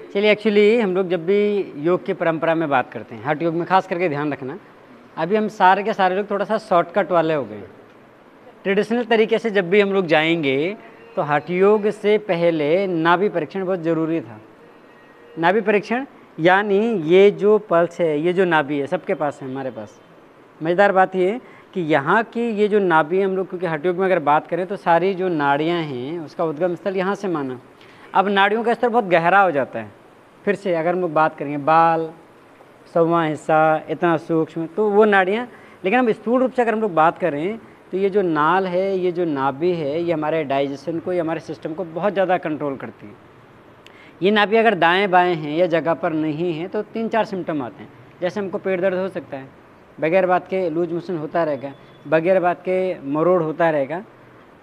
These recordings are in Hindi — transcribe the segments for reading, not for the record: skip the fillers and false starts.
चलिए, एक्चुअली हम लोग जब भी योग की परंपरा में बात करते हैं, हठ योग में खास करके ध्यान रखना, अभी हम सारे के सारे लोग थोड़ा सा शॉर्टकट वाले हो गए। ट्रेडिशनल तरीके से जब भी हम लोग जाएंगे तो हठ योग से पहले नाभि परीक्षण बहुत ज़रूरी था। नाभि परीक्षण यानी ये जो पल्स है, ये जो नाभि है, सबके पास है, हमारे पास। मज़ेदार बात ये है कि यहाँ की ये जो नाभि हम लोग, क्योंकि हठ योग में अगर बात करें तो सारी जो नाड़ियाँ हैं उसका उद्गम स्थल यहाँ से माना। अब नाड़ियों का स्तर बहुत गहरा हो जाता है। फिर से अगर हम लोग बात करेंगे बाल, सौवां हिस्सा इतना सूक्ष्म, तो वो नाड़ियाँ, लेकिन हम स्थूल रूप से अगर हम लोग बात करें तो ये जो नाल है, ये जो नाभि है, ये हमारे डाइजेशन को, ये हमारे सिस्टम को बहुत ज़्यादा कंट्रोल करती है। ये नाभि अगर दाएं बाएं हैं या जगह पर नहीं है तो 3-4 सिम्टम आते हैं। जैसे हमको पेट दर्द हो सकता है, बगैर बात के लूज मोशन होता रहेगा, बगैर बात के मरोड़ होता रहेगा।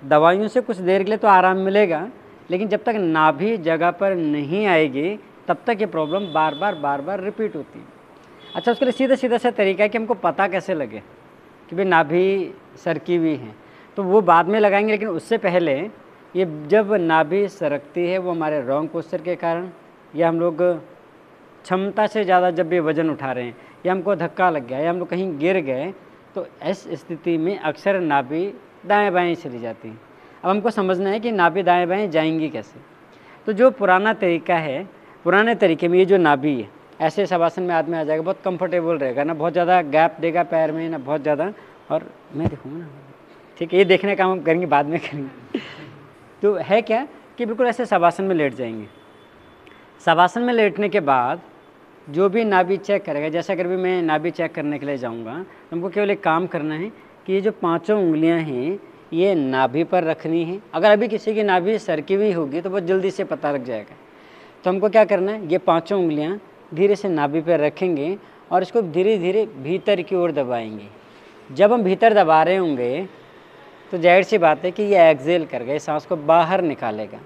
दवाइयों से कुछ देर के लिए तो आराम मिलेगा, लेकिन जब तक नाभि जगह पर नहीं आएगी तब तक ये प्रॉब्लम बार बार रिपीट होती है। अच्छा, उसके लिए सीधा सीधा सा तरीका है कि हमको पता कैसे लगे कि भाई नाभि सरकी हुई है, तो वो बाद में लगाएंगे। लेकिन उससे पहले ये जब नाभि सरकती है वो हमारे रॉन्ग पोस्चर के कारण, या हम लोग क्षमता से ज़्यादा जब भी वज़न उठा रहे हैं, या हमको धक्का लग गया, या हम लोग कहीं गिर गए, तो इस स्थिति में अक्सर नाभि दाएं बाएं चली जाती है। अब हमको समझना है कि नाभि दाएं बाएं जाएंगी कैसे। तो जो पुराना तरीका है, पुराने तरीके में ये जो नाभि है, ऐसे शवासन में आदमी आ जाएगा, बहुत कंफर्टेबल रहेगा, ना बहुत ज़्यादा गैप देगा पैर में, ना बहुत ज़्यादा। और मैं देखूँगा ना, ठीक है, ये देखने का हम करेंगे, बाद में करेंगे। तो है क्या कि बिल्कुल ऐसे शवासन में लेट जाएंगे। शवासन में लेटने के बाद जो भी नाभि चेक करेगा, जैसे अगर भी मैं नाभि चेक करने के लिए जाऊँगा तो हमको केवल एक काम करना है कि ये जो 5 उंगलियाँ हैं ये नाभि पर रखनी है। अगर अभी किसी की नाभि सरकी हुई होगी तो बहुत जल्दी से पता लग जाएगा। तो हमको क्या करना है, ये 5 उंगलियाँ धीरे से नाभि पर रखेंगे और इसको धीरे धीरे भीतर की ओर दबाएंगे। जब हम भीतर दबा रहे होंगे तो जाहिर सी बात है कि ये एक्सेल कर गए, सांस को बाहर निकालेगा।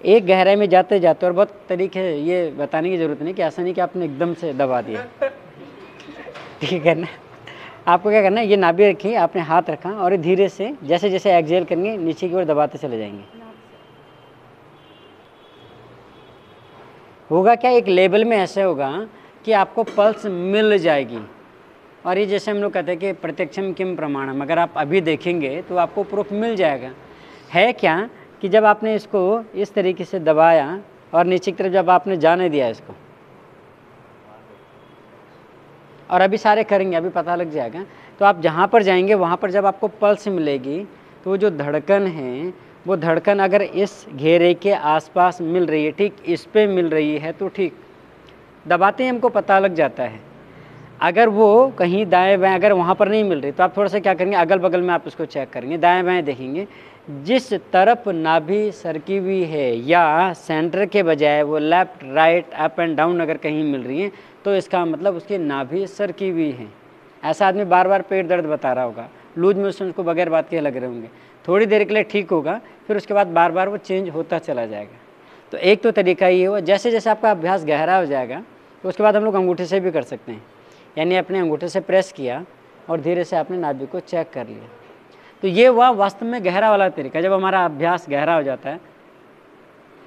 एक गहराई में जाते जाते, और बहुत तरीके ये बताने की ज़रूरत नहीं कि ऐसा नहीं कि आपने एकदम से दबा दिया, ठीक है ना। आपको क्या करना है, ये नाभि रखी, आपने हाथ रखा और धीरे से जैसे जैसे एक्सेल करेंगे नीचे की ओर दबाते चले जाएंगे। होगा क्या, एक लेवल में ऐसे होगा कि आपको पल्स मिल जाएगी। और ये जैसे हम लोग कहते हैं कि प्रत्यक्षम किम प्रमाणम, अगर आप अभी देखेंगे तो आपको प्रूफ मिल जाएगा। है क्या कि जब आपने इसको इस तरीके से दबाया और नीचे की तरफ जब आपने जाने दिया इसको, और अभी सारे करेंगे, अभी पता लग जाएगा, तो आप जहाँ पर जाएंगे वहाँ पर जब आपको पल्स मिलेगी तो वो जो धड़कन है, वो धड़कन अगर इस घेरे के आसपास मिल रही है, ठीक इस पे मिल रही है, तो ठीक दबाते ही हमको पता लग जाता है। अगर वो कहीं दाएं बाएं अगर वहाँ पर नहीं मिल रही तो आप थोड़ा सा क्या करेंगे, अगल बगल में आप उसको चेक करेंगे, दाएं बाएं देखेंगे। जिस तरफ नाभि सरकी हुई है या सेंटर के बजाय वो left right up and down अगर कहीं मिल रही है तो इसका मतलब उसकी नाभि सरकी हुई है। ऐसा आदमी बार बार पेट दर्द बता रहा होगा, लूज मोशन को बगैर बात के लग रहे होंगे, थोड़ी देर के लिए ठीक होगा, फिर उसके बाद बार बार वो चेंज होता चला जाएगा। तो एक तो तरीका ये हुआ। जैसे जैसे आपका अभ्यास गहरा हो जाएगा तो उसके बाद हम लोग अंगूठे से भी कर सकते हैं, यानी अपने अंगूठे से प्रेस किया और धीरे से आपने नाभि को चेक कर लिया। तो ये हुआ वास्तव में गहरा वाला तरीका। जब हमारा अभ्यास गहरा हो जाता है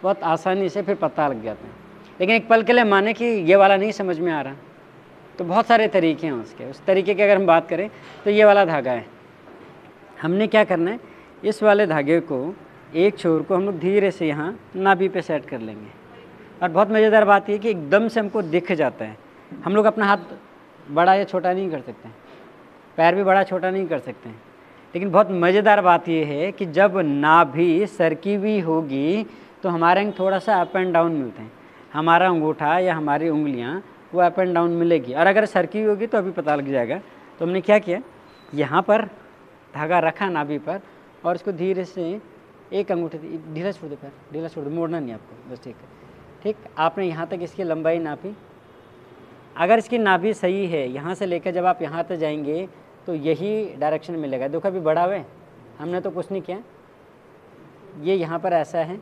बहुत आसानी से फिर पता लग जाता है। लेकिन एक पल के लिए माने कि ये वाला नहीं समझ में आ रहा, तो बहुत सारे तरीके हैं उसके। उस तरीके की अगर हम बात करें तो ये वाला धागा है, हमने क्या करना है, इस वाले धागे को एक छोर को हम लोग धीरे से यहाँ नाभि पे सेट कर लेंगे। और बहुत मज़ेदार बात ये कि एकदम से हमको दिख जाता है। हम लोग अपना हाथ बड़ा या छोटा नहीं कर सकते, पैर भी बड़ा छोटा नहीं कर सकते, लेकिन बहुत मज़ेदार बात यह है कि जब नाभि सरकी हुई होगी तो हमारे अंग थोड़ा सा अप एंड डाउन मिलते हैं। हमारा अंगूठा या हमारी उंगलियां वो अप एंड डाउन मिलेगी। और अगर सरकी हुई होगी तो अभी पता लग जाएगा। तो हमने क्या किया, यहाँ पर धागा रखा नाभि पर और इसको धीरे से एक अंगूठे ढीला छोड़ दो, पैर ढीला छोड़ दो, मोड़ना नहीं आपको, बस ठीक है। ठीक, आपने यहाँ तक इसकी लंबाई नापी। अगर इसकी नाभि सही है, यहाँ से लेकर जब आप यहाँ तक जाएंगे तो यही डायरेक्शन मिलेगा। देखो अभी बढ़ा हुआ है, हमने तो कुछ नहीं किया, ये यहाँ पर ऐसा है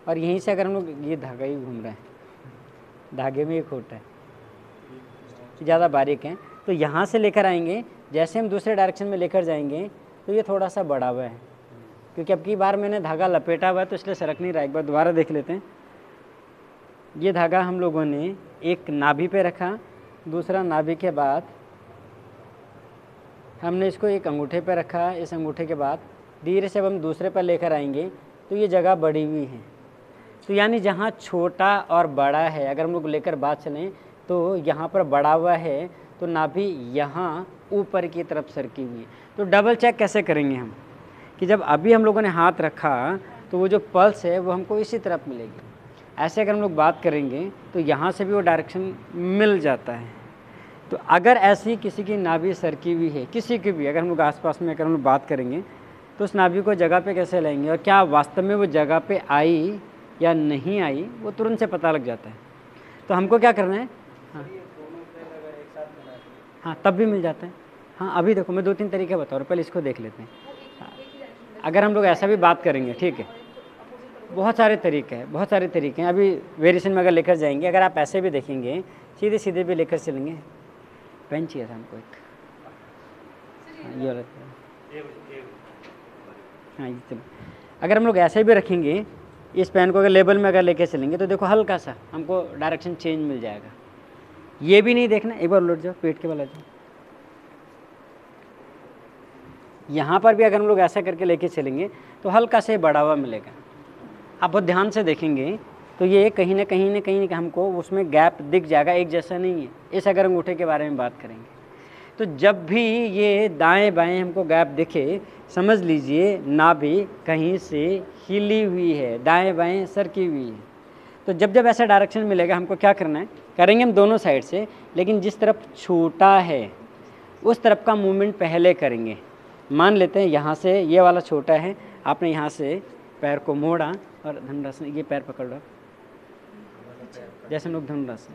और यहीं से अगर हम लोग, ये धागा ही घूम रहा है, धागे में एक खोटा है, ज़्यादा बारीक है, तो यहाँ से लेकर आएंगे, जैसे हम दूसरे डायरेक्शन में लेकर जाएंगे तो ये थोड़ा सा बढ़ा हुआ है, क्योंकि अब की बार मैंने धागा लपेटा हुआ है तो इसलिए सरक नहीं रहा। एक बार दोबारा देख लेते हैं। ये धागा हम लोगों ने एक नाभि पे रखा, दूसरा नाभि के बाद हमने इसको एक अंगूठे पे रखा, इस अंगूठे के बाद धीरे से अब हम दूसरे पर लेकर आएंगे तो ये जगह बढ़ी हुई है। तो यानी जहाँ छोटा और बड़ा है, अगर हम लोग लेकर बात चलें तो यहाँ पर बड़ा हुआ है तो नाभि यहाँ ऊपर की तरफ सरकी हुई है। तो डबल चेक कैसे करेंगे हम कि जब अभी हम लोगों ने हाथ रखा तो वो जो पल्स है वो हमको इसी तरफ मिलेगी। ऐसे अगर हम लोग बात करेंगे तो यहाँ से भी वो डायरेक्शन मिल जाता है। तो अगर ऐसी किसी की नाभि सरकी हुई है, किसी की भी, अगर हम लोग आसपास में अगर हम लोग बात करेंगे तो उस नाभि को जगह पे कैसे लाएंगे और क्या वास्तव में वो जगह पे आई या नहीं आई, वो तुरंत से पता लग जाता है। तो हमको क्या करना है, हाँ तब भी मिल जाता है। हाँ अभी देखो मैं 2-3 तरीके बता रहा हूँ, पहले इसको देख लेते हैं। अगर हम लोग ऐसा भी बात करेंगे, ठीक है, बहुत सारे तरीके हैं, बहुत सारे तरीके हैं। अभी वेरिएशन में अगर लेकर जाएंगे, अगर आप ऐसे भी देखेंगे, सीधे सीधे भी लेकर चलेंगे। पेन चाहिए था हमको एक, हाँ ये वाला, हाँ ये चलो। अगर हम लोग ऐसे भी रखेंगे, इस पेन को अगर लेबल में अगर लेके चलेंगे तो देखो हल्का सा हमको डायरेक्शन चेंज मिल जाएगा। ये भी नहीं देखना, एक बार उलट जाओ, पेट के बल आ जाओ। यहाँ पर भी अगर हम लोग ऐसा करके लेके चलेंगे तो हल्का से बढ़ा हुआ मिलेगा। आप बहुत ध्यान से देखेंगे तो ये कहीं ना कहीं हमको उसमें गैप दिख जाएगा, एक जैसा नहीं है। इस अगर अंगूठे के बारे में बात करेंगे तो जब भी ये दाएं बाएं हमको गैप दिखे, समझ लीजिए नाभि कहीं से हिली हुई है, दाएं बाएं सरकी हुई है। तो जब जब ऐसा डायरेक्शन मिलेगा हमको क्या करना है, करेंगे हम दोनों साइड से, लेकिन जिस तरफ छोटा है उस तरफ का मूवमेंट पहले करेंगे। मान लेते हैं यहाँ से ये वाला छोटा है, आपने यहाँ से पैर को मोड़ा और धनुरासन, ये पैर पकड़ लो, जैसे हम लोग धनुरासन,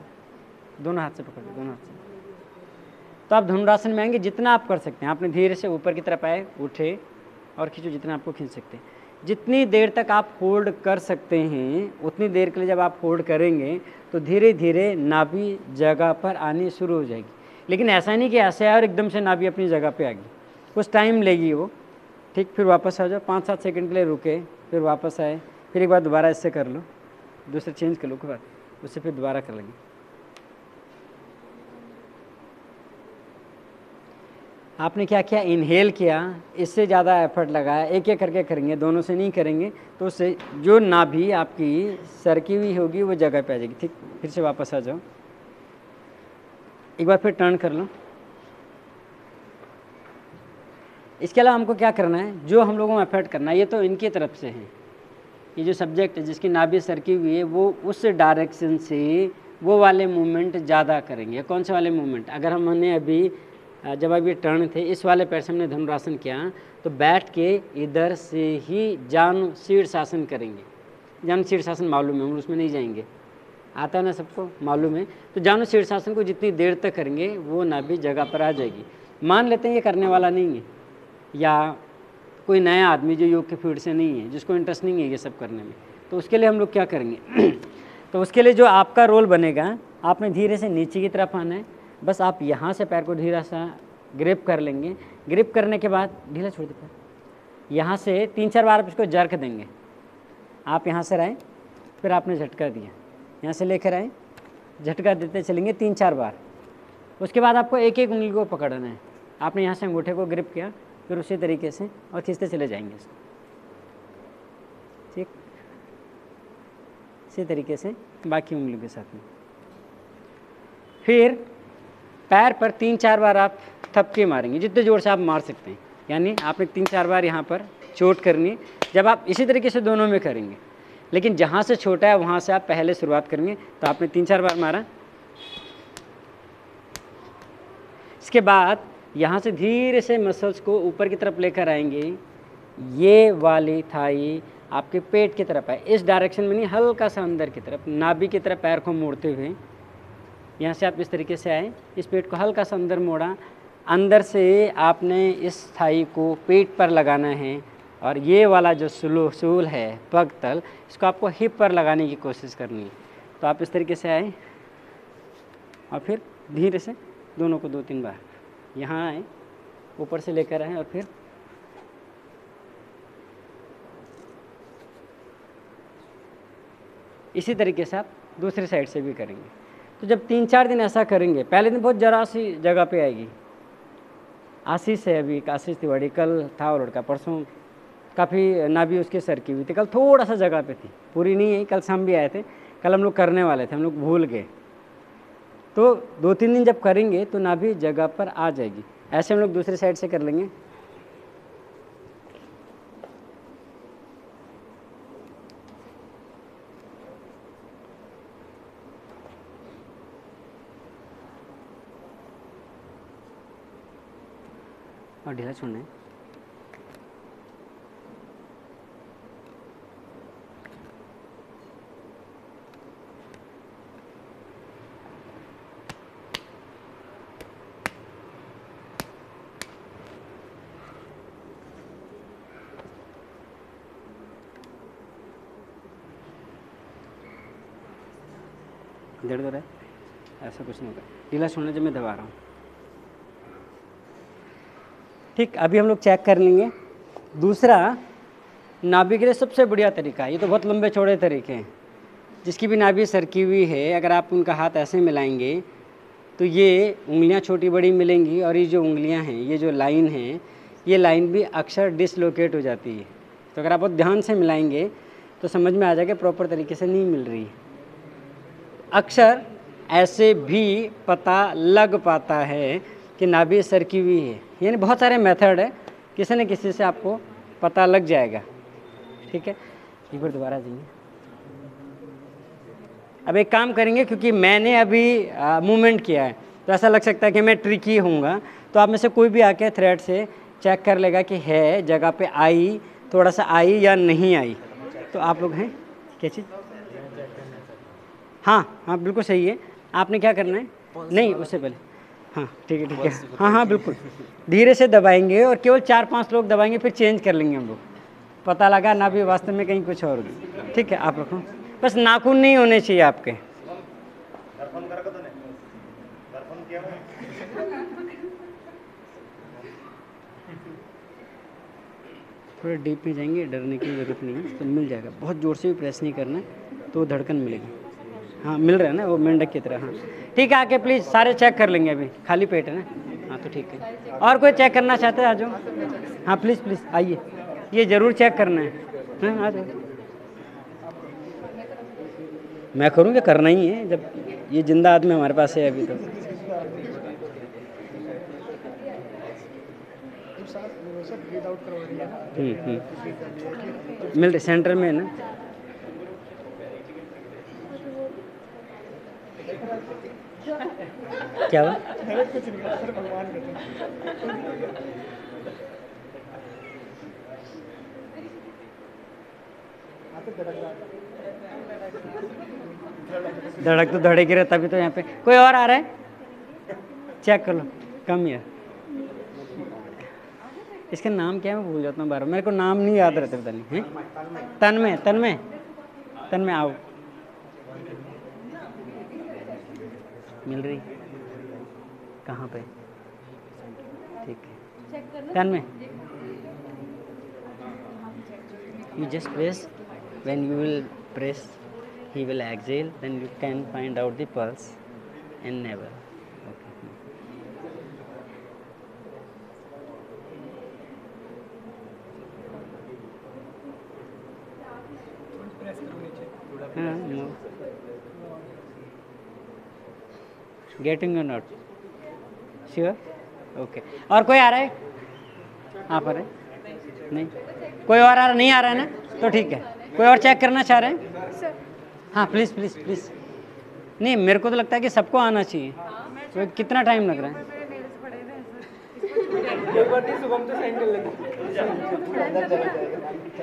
दोनों हाथ से पकड़ लो, दोनों हाथ से। तो आप धनुरासन में आएंगे, जितना आप कर सकते हैं। आपने धीरे से ऊपर की तरफ आए, उठे और खींचो, जितना आपको खींच सकते हैं। जितनी देर तक आप होल्ड कर सकते हैं उतनी देर के लिए जब आप होल्ड करेंगे तो धीरे धीरे नाभि जगह पर आनी शुरू हो जाएगी। लेकिन ऐसा नहीं कि ऐसे आए और एकदम से नाभि अपनी जगह पे आ गई, कुछ टाइम लेगी वो, ठीक। फिर वापस आ जाओ, 5-7 सेकंड के लिए रुके, फिर वापस आए, फिर एक बार दोबारा इससे कर लो, दूसरे चेंज कर लो, कोई बात, उससे फिर दोबारा कर लेंगे। आपने क्या किया, इनहेल किया, इससे ज़्यादा एफर्ट लगाया, एक एक करके करेंगे, दोनों से नहीं करेंगे तो उससे जो नाभि आपकी सरकी हुई होगी वो जगह पे आ जाएगी, ठीक। फिर से वापस आ जाओ, एक बार फिर टर्न कर लो। इसके अलावा हमको क्या करना है, जो हम लोगों को एफर्ट करना है, ये तो इनकी तरफ से है, ये जो सब्जेक्ट है जिसकी नाभि सरकी हुई है वो उस डायरेक्शन से वो वाले मूवमेंट ज़्यादा करेंगे। कौन से वाले मूवमेंट, अगर हमने अभी जब अभी टर्न थे इस वाले पैर से हमने धनुरासन किया तो बैठ के इधर से ही जानु शीर्षासन करेंगे। जानु शीर्षासन मालूम है, हम उसमें नहीं जाएंगे, आता है ना सबको, मालूम है। तो जानु शीर्षासन को जितनी देर तक करेंगे वो नाभि जगह पर आ जाएगी। मान लेते हैं ये करने वाला नहीं है या कोई नया आदमी जो योग के फील्ड से नहीं है, जिसको इंटरेस्ट नहीं है ये सब करने में, तो उसके लिए हम लोग क्या करेंगे तो उसके लिए जो आपका रोल बनेगा, आपने धीरे से नीचे की तरफ आना है। बस आप यहाँ से पैर को धीरा सा ग्रिप कर लेंगे, ग्रिप करने के बाद ढीला छोड़ देते हैं, यहाँ से 3-4 बार आप इसको जर्क देंगे। आप यहाँ से आए, फिर आपने झटका दिया, यहाँ से लेकर आए, झटका देते चलेंगे 3-4 बार। उसके बाद आपको एक एक उंगली को पकड़ना है। आपने यहाँ से अंगूठे को ग्रिप किया, फिर उसी तरीके से और खींचते चले जाएंगे, ठीक। इसी तरीके से बाकी उंगलियों के साथ में। फिर पैर पर 3-4 बार आप थपके मारेंगे, जितने जोर से आप मार सकते हैं। यानी आपने 3-4 बार यहाँ पर चोट करनी। जब आप इसी तरीके से दोनों में करेंगे, लेकिन जहाँ से छोटा है वहाँ से आप पहले शुरुआत करेंगे। तो आपने 3-4 बार मारा, इसके बाद यहाँ से धीरे से मसल्स को ऊपर की तरफ लेकर आएंगे। ये वाली थाई आपके पेट की तरफ है, इस डायरेक्शन में नहीं, हल्का सा अंदर की तरफ, नाभि की तरफ पैर को मोड़ते हुए। यहाँ से आप इस तरीके से आए, इस पेट को हल्का सा अंदर मोड़ा, अंदर से आपने इस थाई को पेट पर लगाना है। और ये वाला जो सूल है पग तल, इसको आपको हिप पर लगाने की कोशिश करनी है। तो आप इस तरीके से आए और फिर धीरे से दोनों को 2-3 बार यहाँ आए, ऊपर से लेकर आए और फिर इसी तरीके से आप दूसरी साइड से भी करेंगे। तो जब 3-4 दिन ऐसा करेंगे, पहले दिन बहुत जरा सी जगह पे आएगी। आशीष है, अभी आशीष तिवारी, कल था वो लड़का, परसों काफ़ी नाभि उसके सर की हुई थी, कल थोड़ा सा जगह पे थी, पूरी नहीं है। कल शाम भी आए थे, कल हम लोग करने वाले थे, हम लोग भूल गए। तो 2-3 दिन जब करेंगे तो नाभि जगह पर आ जाएगी। ऐसे हम लोग दूसरी साइड से कर लेंगे। और ढीला छोड़ना है। दर्द हो रहा है? ऐसा कुछ नहीं होगा, ढीला छोड़ना जब मैं दबा रहा हूँ। ठीक, अभी हम लोग चेक कर लेंगे। दूसरा, नाभि के लिए सबसे बढ़िया तरीका, ये तो बहुत लंबे चौड़े तरीके हैं, जिसकी भी नाभि सरकी हुई है, अगर आप उनका हाथ ऐसे मिलाएंगे तो ये उंगलियां छोटी बड़ी मिलेंगी, और ये जो उंगलियां हैं, ये जो लाइन है, ये लाइन भी अक्सर डिसलोकेट हो जाती है। तो अगर आप बहुत ध्यान से मिलाएंगे तो समझ में आ जाएगा प्रॉपर तरीके से नहीं मिल रही है। अक्सर ऐसे भी पता लग पाता है कि नाभि सरकी हुई है, यानी बहुत सारे मेथड है, किसी न किसी से आपको पता लग जाएगा। ठीक है, एक बार दोबारा जाएंगे। अब एक काम करेंगे, क्योंकि मैंने अभी मूवमेंट किया है तो ऐसा लग सकता है कि मैं ट्रिकी होऊंगा, तो आप में से कोई भी आके थ्रेड से चेक कर लेगा कि है जगह पे आई, थोड़ा सा आई या नहीं आई। तो आप लोग हैं क्या चीज़? हाँ हाँ, बिल्कुल सही है। आपने क्या करना है? नहीं, उससे पहले, हाँ ठीक है, ठीक है, हाँ हाँ बिल्कुल, धीरे से दबाएंगे और केवल 4-5 लोग दबाएंगे, फिर चेंज कर लेंगे हम लोग। पता लगा ना भी वास्तव में कहीं कुछ और होगी। ठीक है, आप रखो, बस नाखून नहीं होने चाहिए आपके। थोड़ा डीप में जाएंगे, डरने की ज़रूरत नहीं है, तो मिल जाएगा। बहुत ज़ोर से भी प्रेस नहीं करना तो धड़कन मिलेगी। हाँ मिल रहा है ना, वो मेंढक की तरह। हाँ ठीक है, आके प्लीज़ सारे चेक कर लेंगे, अभी खाली पेट है ना। हाँ तो ठीक है, और कोई चेक करना चाहते हैं आ जाओ। हाँ प्लीज़ प्लीज़ आइए, ये ज़रूर चेक करना है। हाँ आ जाओ। मैं करूँगा, करना ही है, जब ये जिंदा आदमी हमारे पास है अभी तो। मिल रहे सेंटर में है ना। क्या हुआ? धड़क तो धड़क ही रहता। अभी तो यहाँ पे कोई और आ रहा है, चेक कर लो। कम ही है। इसका नाम क्या है मैं भूल जाता हूँ बार, मेरे को नाम नहीं याद रहते, पता नहीं है। तन्मय, तन्मय, तन्मय आओ। मिल रही कहाँ पे? ठीक है, तन्मय, you just press, when you will press he will exhale, then you can find out the pulse and never. Okay. हाँ, no. Getting or not? Sure? Okay. और कोई आ रहा है? आप आ रहे हैं? नहीं, कोई और आ रहा नहीं आ रहा है ना, तो ठीक है। कोई और चेक करना चाह रहे हैं? हाँ प्लीज़ प्लीज़ प्लीज़। नहीं, मेरे को तो लगता है कि सबको आना चाहिए। तो कितना टाइम लग रहा है?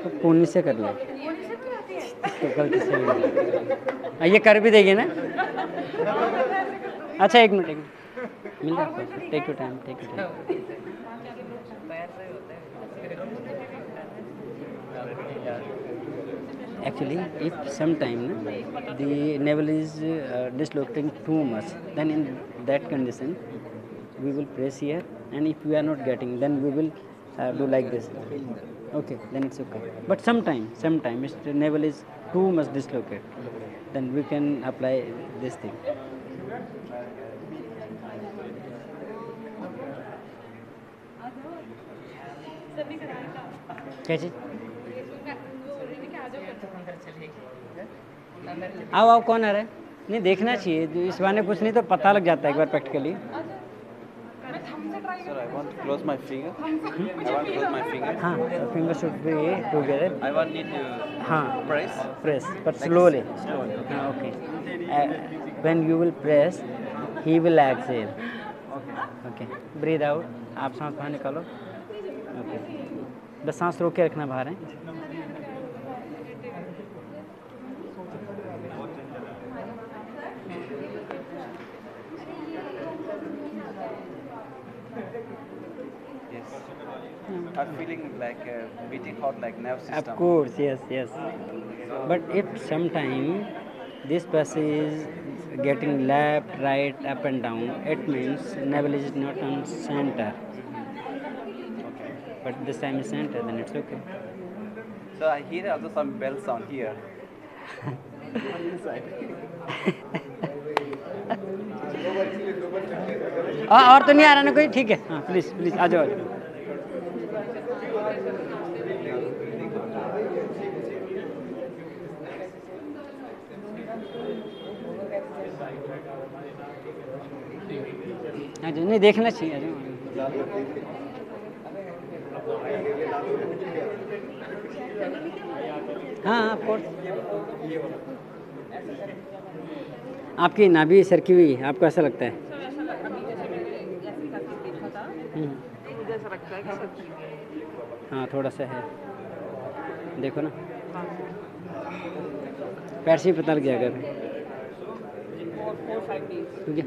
तो कोनी से कर ले तो गलती से ये कर भी देगी ना। अच्छा एक मिनट, मिल रहा है, take your time, take your time. Actually, if sometime the navel is dislocating too much, then in that condition we will press here, and if we are not getting, then we will do like this. Okay, then it's okay. But sometime, if the navel is too much dislocated, then we can apply this thing. क्या चीज? आओ आओ, कौन आ रहा है? नहीं, देखना चाहिए, इस बहाने कुछ नहीं तो पता लग जाता है एक बार practically. Sir, I want to close my finger. I want to close my finger. हाँ, finger should be together. I want need to हाँ, press. press, but Like slowly. slowly. हाँ, okay. When you will press, he will exhale. Okay. Breathe out. आप सांस बाहर निकालो. Okay. बस सांस रोक के रखना बाहर है. Yes. I'm feeling like beating hot like nerve system. Of course, yes, yes. But if sometime this passage is getting left, right, up and down, it means navel is not on center. But this time is center, then it's okay. So I hear also some bell sound here. On this side. और तो नहीं आ रहा ना कोई? ठीक है, हाँ, प्लीज प्लीज आ जाओ, आ जाओ. आ जाओ, नहीं देखना चाहिए, आ जाओ. हाँ, ऑफ कोर्स. आपकी नाभि सरकी हुई, आपको ऐसा लगता है? हाँ, थोड़ा सा है, देखो ना, पैर से ही पता लग जाएगा. ठीक है.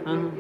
हाँ हाँ.